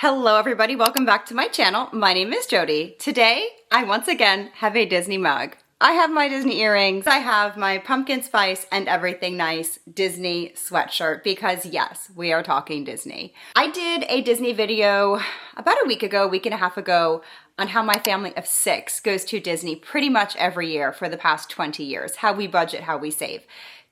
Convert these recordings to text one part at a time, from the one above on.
Hello everybody, welcome back to my channel. My name is Jodie. Today, I once again have a Disney mug. I have my Disney earrings, I have my pumpkin spice and everything nice Disney sweatshirt because yes, we are talking Disney. I did a Disney video about a week and a half ago on how my family of 6 goes to Disney pretty much every year for the past 20 years, how we budget, how we save.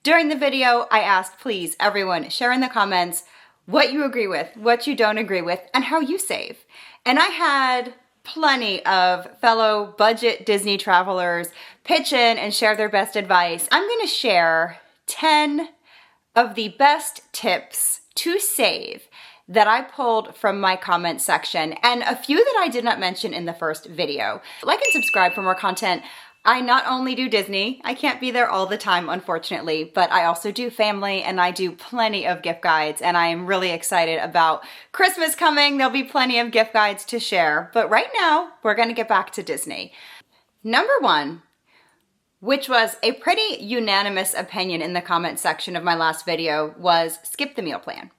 During the video, I asked, please, everyone, share in the comments what you agree with, what you don't agree with, and how you save. And I had plenty of fellow budget Disney travelers pitch in and share their best advice. I'm gonna share 10 of the best tips to save that I pulled from my comment section, and a few that I did not mention in the first video. Like and subscribe for more content. I not only do Disney, I can't be there all the time, unfortunately, but I also do family and I do plenty of gift guides, and I am really excited about Christmas coming. There'll be plenty of gift guides to share, but right now we're gonna get back to Disney. Number 1, which was a pretty unanimous opinion in the comment section of my last video, was skip the meal plan.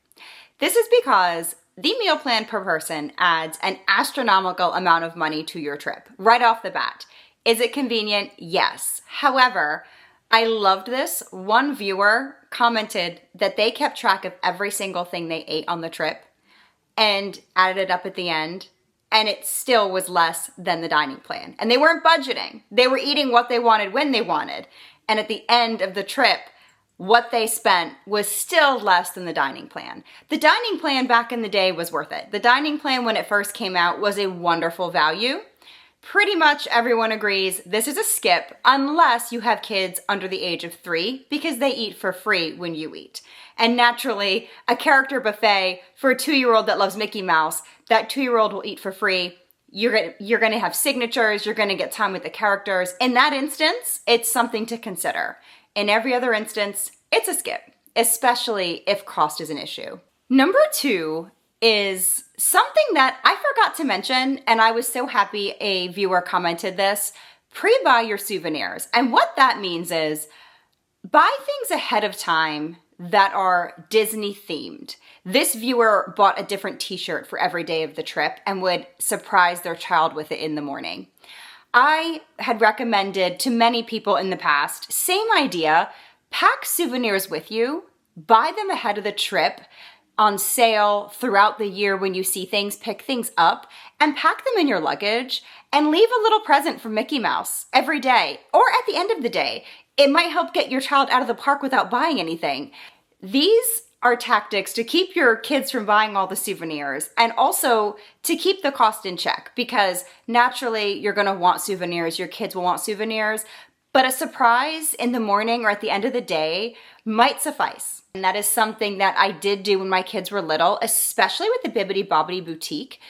This is because the meal plan per person adds an astronomical amount of money to your trip right off the bat. Is it convenient? Yes. However, I loved this. One viewer commented that they kept track of every single thing they ate on the trip and added it up at the end, and it still was less than the dining plan. And they weren't budgeting. They were eating what they wanted when they wanted. And at the end of the trip, what they spent was still less than the dining plan. The dining plan back in the day was worth it. The dining plan when it first came out was a wonderful value. Pretty much everyone agrees this is a skip unless you have kids under the age of 3 because they eat for free when you eat. And naturally, a character buffet for a 2-year-old that loves Mickey Mouse, that 2-year-old will eat for free. You're gonna have signatures, you're gonna get time with the characters. In that instance, it's something to consider. In every other instance, it's a skip, especially if cost is an issue. Number 2 is something that I forgot to mention, and I was so happy a viewer commented this: pre-buy your souvenirs. And what that means is buy things ahead of time that are Disney themed. This viewer bought a different t-shirt for every day of the trip and would surprise their child with it in the morning. I had recommended to many people in the past, same idea, pack souvenirs with you, buy them ahead of the trip, on sale throughout the year when you see things, pick things up and pack them in your luggage and leave a little present for Mickey Mouse every day or at the end of the day. It might help get your child out of the park without buying anything. These are tactics to keep your kids from buying all the souvenirs and also to keep the cost in check, because naturally you're gonna want souvenirs, your kids will want souvenirs, but a surprise in the morning or at the end of the day might suffice. And that is something that I did do when my kids were little, especially with the Bibbidi Bobbidi Boutique.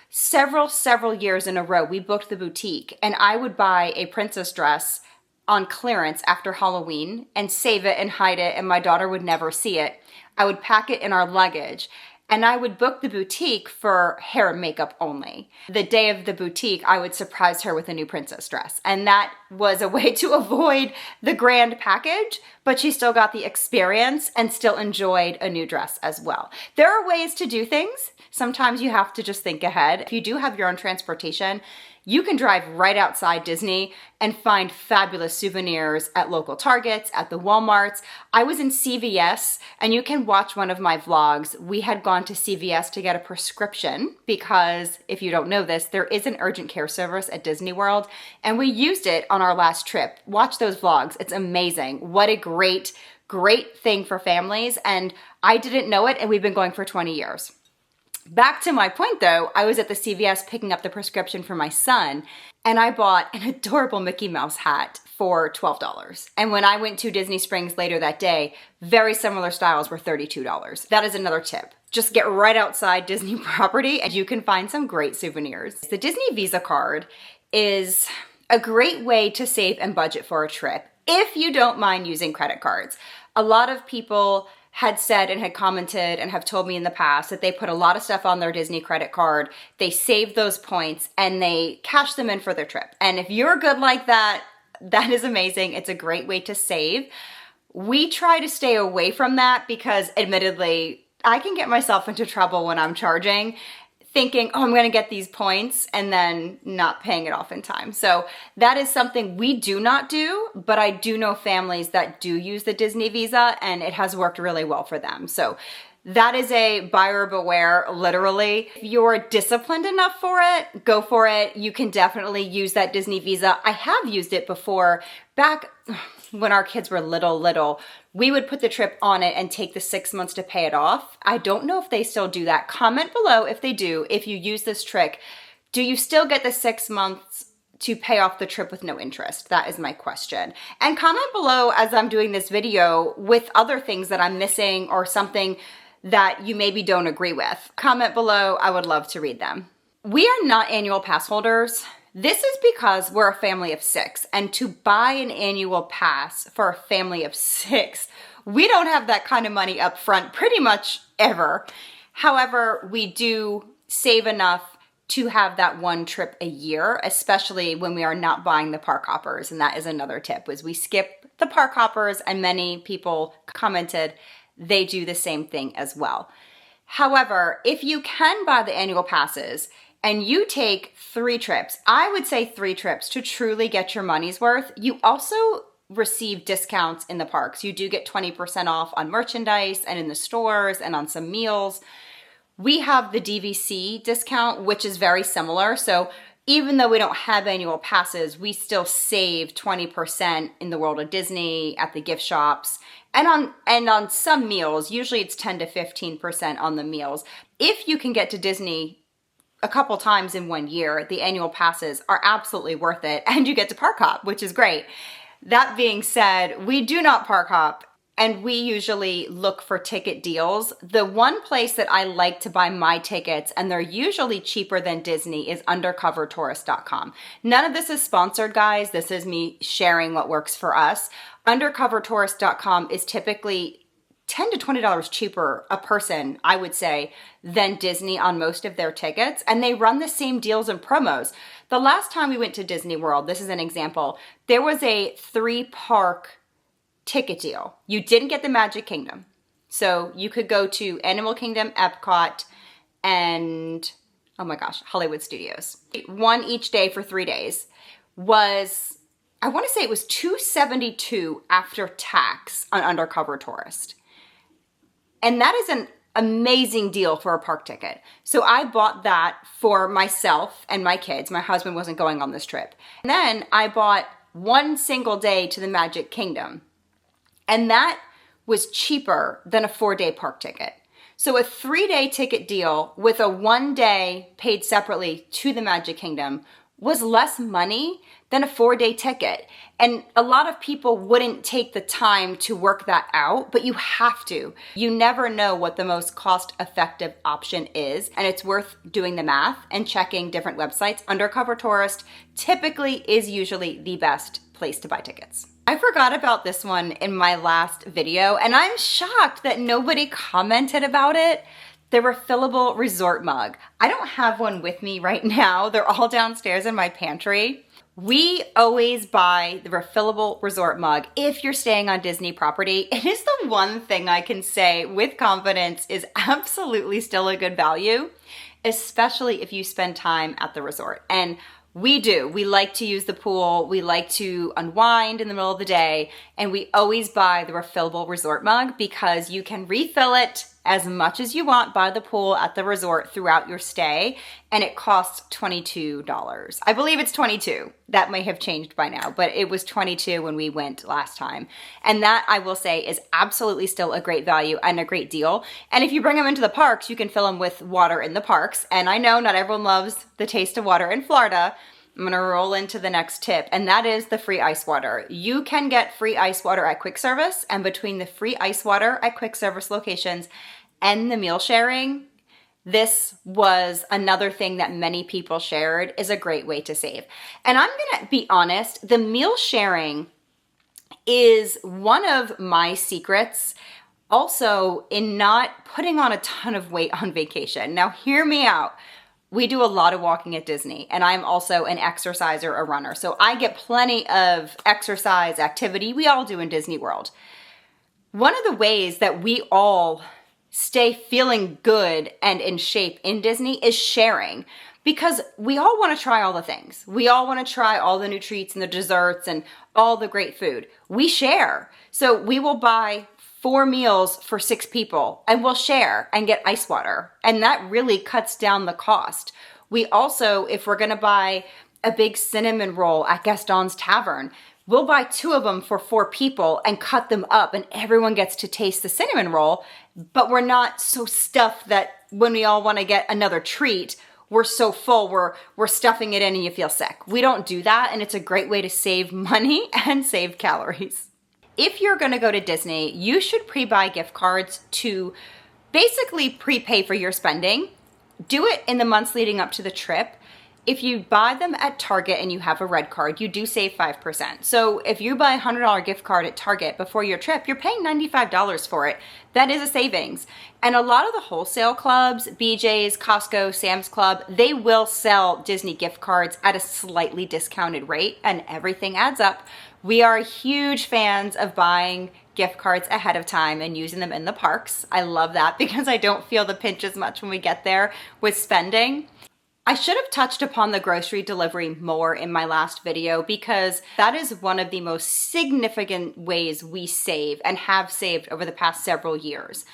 Several years in a row, we booked the boutique and I would buy a princess dress on clearance after Halloween and save it and hide it, and my daughter would never see it. I would pack it in our luggage, and I would book the boutique for hair and makeup only. The day of the boutique, I would surprise her with a new princess dress. And that was a way to avoid the grand package, but she still got the experience and still enjoyed a new dress as well. There are ways to do things. Sometimes you have to just think ahead. If you do have your own transportation, you can drive right outside Disney and find fabulous souvenirs at local Targets, at the Walmarts. I was in CVS, and you can watch one of my vlogs. We had gone to CVS to get a prescription because, if you don't know this, there is an urgent care service at Disney World, and we used it on our last trip. Watch those vlogs. It's amazing. What a great thing for families, and I didn't know it, and we've been going for 20 years. Back to my point though, I was at the CVS picking up the prescription for my son, and I bought an adorable Mickey Mouse hat for $12. And when I went to Disney Springs later that day, very similar styles were $32. That is another tip. Just get right outside Disney property and you can find some great souvenirs. The Disney Visa card is a great way to save and budget for a trip if you don't mind using credit cards. A lot of people had said and had commented and have told me in the past that they put a lot of stuff on their Disney credit card, they save those points, and they cash them in for their trip. And if you're good like that, that is amazing. It's a great way to save. We try to stay away from that because admittedly, I can get myself into trouble when I'm charging. thinking, oh, I'm going to get these points and then not paying it off in time. So that is something we do not do, but I do know families that do use the Disney Visa and it has worked really well for them. So that is a buyer beware, literally. If you're disciplined enough for it, go for it. You can definitely use that Disney Visa. I have used it before. Back when our kids were little, we would put the trip on it and take the 6 months to pay it off. I don't know if they still do that. Comment below if they do. If you use this trick, do you still get the 6 months to pay off the trip with no interest? That is my question. And comment below as I'm doing this video with other things that I'm missing or something that you maybe don't agree with. Comment below, I would love to read them. We are not annual pass holders. This is because we're a family of 6, and to buy an annual pass for a family of 6, we don't have that kind of money up front pretty much ever. However, we do save enough to have that one trip a year, especially when we are not buying the park hoppers. And that is another tip, is we skip the park hoppers, and many people commented they do the same thing as well. However, if you can buy the annual passes and you take 3 trips, I would say 3 trips to truly get your money's worth, you also receive discounts in the parks. You do get 20% off on merchandise and in the stores and on some meals. We have the DVC discount, which is very similar. So even though we don't have annual passes, we still save 20% in the World of Disney, at the gift shops, and on some meals. Usually it's 10 to 15% on the meals. If you can get to Disney a couple times in 1 year, the annual passes are absolutely worth it, and you get to park hop, which is great. That being said, we do not park hop, and we usually look for ticket deals. The one place that I like to buy my tickets, and they're usually cheaper than Disney, is undercovertourist.com. None of this is sponsored, guys. This is me sharing what works for us. Undercovertourist.com is typically $10 to $20 cheaper a person, I would say, than Disney on most of their tickets. And they run the same deals and promos. The last time we went to Disney World, this is an example, there was a 3-park ticket deal. You didn't get the Magic Kingdom. So you could go to Animal Kingdom, Epcot, and, oh my gosh, Hollywood Studios. One each day for 3 days was, I want to say it was $272 after tax on Undercover Tourist. And that is an amazing deal for a park ticket. So I bought that for myself and my kids. My husband wasn't going on this trip. And then I bought one single day to the Magic Kingdom. And that was cheaper than a 4-day park ticket. So a 3-day ticket deal with a 1 day paid separately to the Magic Kingdom was less money than a 4-day ticket. And a lot of people wouldn't take the time to work that out, but you have to. You never know what the most cost-effective option is, and it's worth doing the math and checking different websites. Undercover Tourist typically is usually the best place to buy tickets. I forgot about this one in my last video, and I'm shocked that nobody commented about it. The refillable resort mug. I don't have one with me right now. They're all downstairs in my pantry. We always buy the refillable resort mug if you're staying on Disney property. It is the one thing I can say with confidence is absolutely still a good value, especially if you spend time at the resort. And we do. We like to use the pool. We like to unwind in the middle of the day. And we always buy the refillable resort mug because you can refill it as much as you want by the pool at the resort throughout your stay. And it costs $22. I believe it's $22. That may have changed by now, but it was $22 when we went last time. And that, I will say, is absolutely still a great value and a great deal. And if you bring them into the parks, you can fill them with water in the parks. And I know not everyone loves the taste of water in Florida. I'm gonna roll into the next tip, and that is the free ice water. You can get free ice water at quick service, and between the free ice water at quick service locations and the meal sharing, this was another thing that many people shared is a great way to save. And I'm gonna be honest, the meal sharing is one of my secrets also in not putting on a ton of weight on vacation. Now hear me out. We do a lot of walking at Disney, and I'm also an exerciser, a runner. So I get plenty of exercise activity. We all do in Disney World. One of the ways that we all stay feeling good and in shape in Disney is sharing. Because we all want to try all the things. We all want to try all the new treats and the desserts and all the great food. We share. So we will buy 4 meals for 6 people and we'll share and get ice water. And that really cuts down the cost. We also, if we're going to buy a big cinnamon roll at Gaston's Tavern, we'll buy 2 of them for 4 people and cut them up and everyone gets to taste the cinnamon roll. But we're not so stuffed that when we all want to get another treat, we're so full, we're stuffing it in and you feel sick. We don't do that, and it's a great way to save money and save calories. If you're gonna go to Disney, you should pre-buy gift cards to basically prepay for your spending. Do it in the months leading up to the trip. If you buy them at Target and you have a red card, you do save 5%. So if you buy a $100 gift card at Target before your trip, you're paying $95 for it. That is a savings. And a lot of the wholesale clubs, BJ's, Costco, Sam's Club, they will sell Disney gift cards at a slightly discounted rate, and everything adds up. We are huge fans of buying gift cards ahead of time and using them in the parks. I love that because I don't feel the pinch as much when we get there with spending. I should have touched upon the grocery delivery more in my last video because that is one of the most significant ways we save and have saved over the past several years.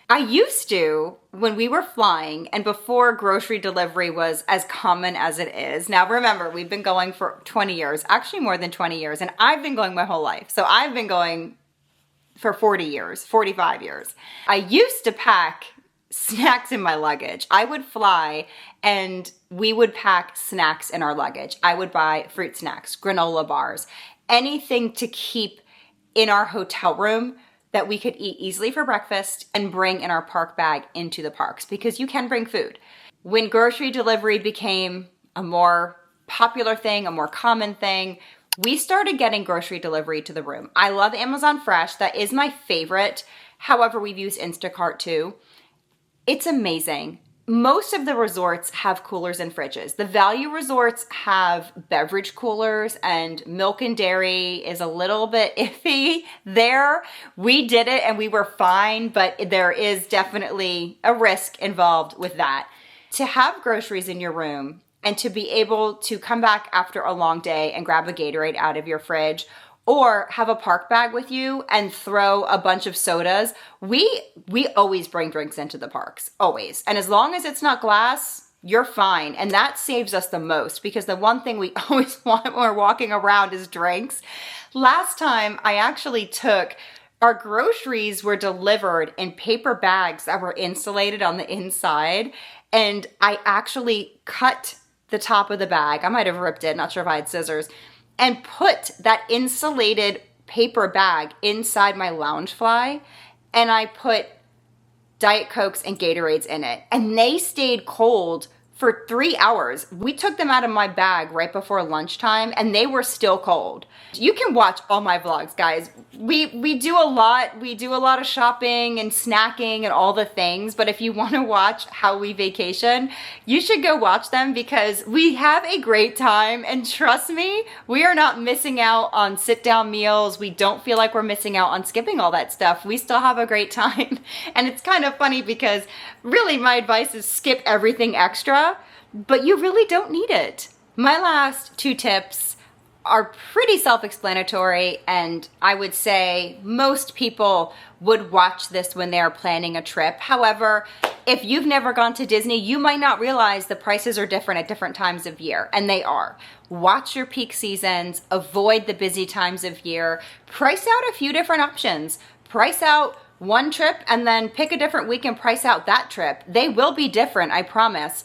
I used to, when we were flying and before grocery delivery was as common as it is. Now remember, we've been going for 20 years, actually more than 20 years, and I've been going my whole life. So I've been going for 40 years, 45 years. I used to pack snacks in my luggage. I would fly and we would pack snacks in our luggage. I would buy fruit snacks, granola bars, anything to keep in our hotel room that we could eat easily for breakfast and bring in our park bag into the parks because you can bring food. When grocery delivery became a more popular thing, a more common thing, we started getting grocery delivery to the room. I love Amazon Fresh. That is my favorite. However, we've used Instacart too. It's amazing. Most of the resorts have coolers and fridges. The value resorts have beverage coolers, and milk and dairy is a little bit iffy there. We did it and we were fine, but there is definitely a risk involved with that. To have groceries in your room and to be able to come back after a long day and grab a Gatorade out of your fridge, or have a park bag with you and throw a bunch of sodas. We always bring drinks into the parks, always. And as long as it's not glass, you're fine. And that saves us the most because the one thing we always want when we're walking around is drinks. Last time I actually took, our groceries were delivered in paper bags that were insulated on the inside. And I actually cut the top of the bag. I might have ripped it, not sure if I had scissors, and put that insulated paper bag inside my Loungefly, and I put Diet Cokes and Gatorades in it, and they stayed cold for 3 hours. We took them out of my bag right before lunchtime and they were still cold. You can watch all my vlogs, guys. We do a lot. We do a lot of shopping and snacking and all the things, but if you want to watch how we vacation, you should go watch them because we have a great time, and trust me, we are not missing out on sit-down meals. We don't feel like we're missing out on skipping all that stuff. We still have a great time. And it's kind of funny because really my advice is skip everything extra, but you really don't need it. My last 2 tips are pretty self-explanatory, and I would say most people would watch this when they're planning a trip. However, if you've never gone to Disney, you might not realize the prices are different at different times of year, and they are. Watch your peak seasons, avoid the busy times of year, price out a few different options. Price out one trip and then pick a different week and price out that trip. They will be different, I promise.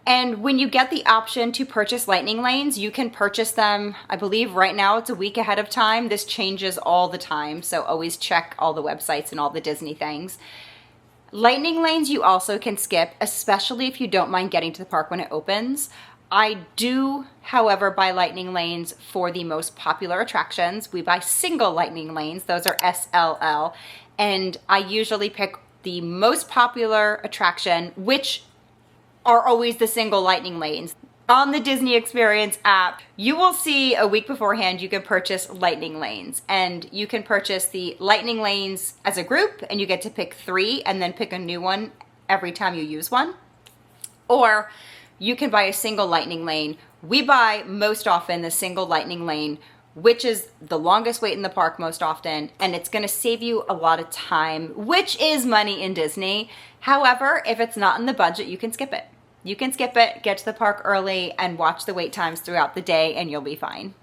And when you get the option to purchase lightning lanes, you can purchase them, I believe right now it's a week ahead of time. This changes all the time, so always check all the websites and all the Disney things. Lightning lanes you also can skip, especially if you don't mind getting to the park when it opens. I do, however, buy lightning lanes for the most popular attractions. We buy single lightning lanes, those are SLL, and I usually pick the most popular attraction, which are always the single lightning lanes. On the Disney Experience app, you will see a week beforehand you can purchase lightning lanes, and you can purchase the lightning lanes as a group, and you get to pick 3 and then pick a new one every time you use one. Or you can buy a single lightning lane. We buy most often the single lightning lane, which is the longest wait in the park most often, and it's gonna save you a lot of time, which is money in Disney. However, if it's not in the budget, you can skip it. You can skip it, get to the park early, and watch the wait times throughout the day, and you'll be fine.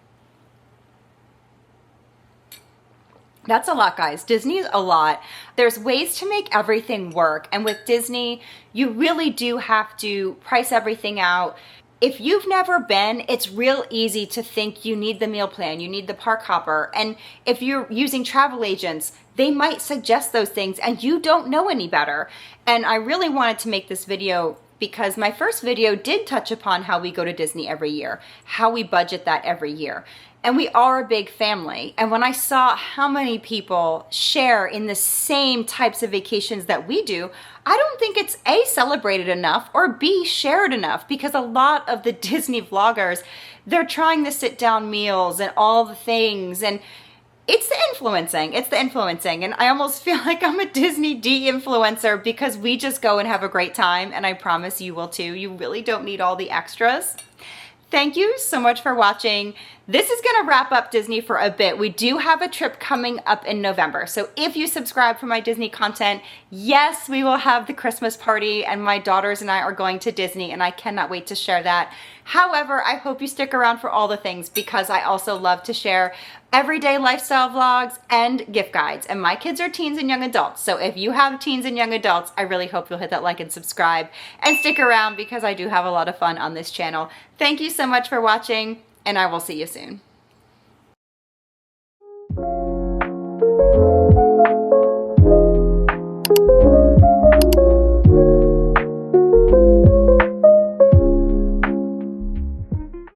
That's a lot, guys. Disney is a lot. There's ways to make everything work, and with Disney, you really do have to price everything out. If you've never been, it's real easy to think you need the meal plan, you need the park hopper, and if you're using travel agents, they might suggest those things, and you don't know any better. And I really wanted to make this video because my first video did touch upon how we go to Disney every year, how we budget that every year. And we are a big family. And when I saw how many people share in the same types of vacations that we do, I don't think it's A, celebrated enough, or B, shared enough, because a lot of the Disney vloggers, they're trying the sit down meals and all the things, and it's the influencing. And I almost feel like I'm a Disney de-influencer because we just go and have a great time, and I promise you will too. You really don't need all the extras. Thank you so much for watching. This is gonna wrap up Disney for a bit. We do have a trip coming up in November. So if you subscribe for my Disney content, yes, we will have the Christmas party, and my daughters and I are going to Disney, and I cannot wait to share that. However, I hope you stick around for all the things, because I also love to share everyday lifestyle vlogs and gift guides. And my kids are teens and young adults. So if you have teens and young adults, I really hope you'll hit that like and subscribe and stick around, because I do have a lot of fun on this channel. Thank you so much for watching, and I will see you soon.